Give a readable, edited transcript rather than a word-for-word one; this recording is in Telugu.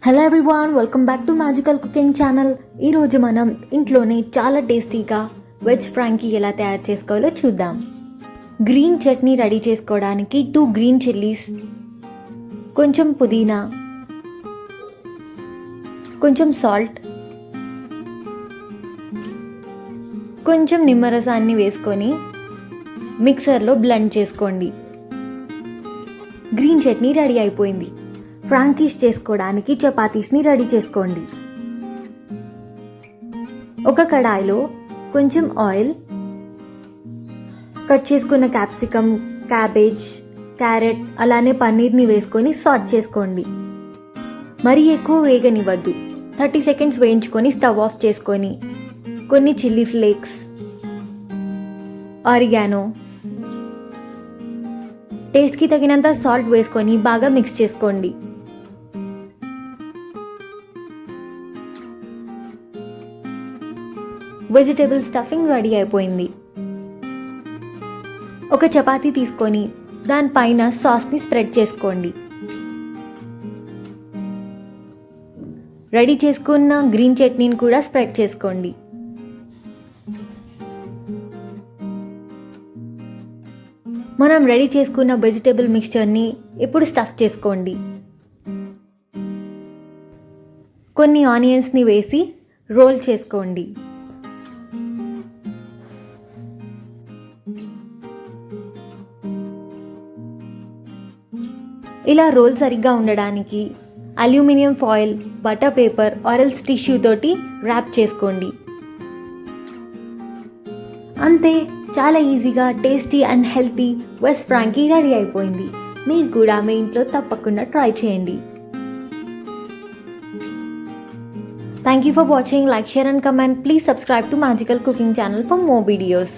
Hello everyone, welcome back to magical cooking channel. ఈరోజు మనం ఇంట్లోనే చాలా టేస్టీగా వెజ్ ఫ్రాంకీ ఎలా తయారు చేసుకోవాలో చూద్దాం. గ్రీన్ చట్నీ రెడీ చేసుకోవడానికి 2 గ్రీన్ చిల్లీస్, కొంచెం పుదీనా, కొంచెం సాల్ట్, కొంచెం నిమ్మరసాన్ని వేసుకొని మిక్సర్లో బ్లెండ్ చేసుకోండి. గ్రీన్ చట్నీ రెడీ అయిపోయింది. ఫ్రాంకీస్ చేసుకోవడానికి చపాతీస్ని రెడీ చేసుకోండి. ఒక కడాయిలో కొంచెం ఆయిల్, కట్ చేసుకున్న క్యాప్సికమ్, క్యాబేజ్, క్యారెట్ అలానే పన్నీర్ని వేసుకొని సాట్ చేసుకోండి. మరీ ఎక్కువ వేగనివ్వద్దు. 30 సెకండ్స్ వేయించుకొని స్టవ్ ఆఫ్ చేసుకొని కొన్ని చిల్లీ ఫ్లేక్స్, ఆరిగానో, టేస్ట్కి తగినంత సాల్ట్ వేసుకొని బాగా మిక్స్ చేసుకోండి. వెజిటేబుల్ స్టఫింగ్ రెడీ అయిపోయింది. ఒక చపాతీ తీసుకొని దానిపైన సాస్ని స్ప్రెడ్ చేసుకోండి. రెడీ చేసుకున్న గ్రీన్ చట్నీని కూడా స్ప్రెడ్ చేసుకోండి. మనం రెడీ చేసుకున్న వెజిటేబుల్ మిక్స్చర్ని ఇప్పుడు స్టఫ్ చేసుకోండి. కొన్ని ఆనియన్స్ని వేసి రోల్ చేసుకోండి. ఇలా రోల్ సరిగ్గా ఉండడానికి aluminium foil, butter paper or else tissue తోటి ర్యాప్ చేసుకోండి. అంతే, చాలా ఈజీగా tasty and healthy veg Frankie ready అయిపోయింది. మీరు కూడా మీ ఇంట్లో తప్పకుండా ట్రై చేయండి. Thank you for watching. Like, share and comment. Please subscribe to Magical Cooking channel for more videos.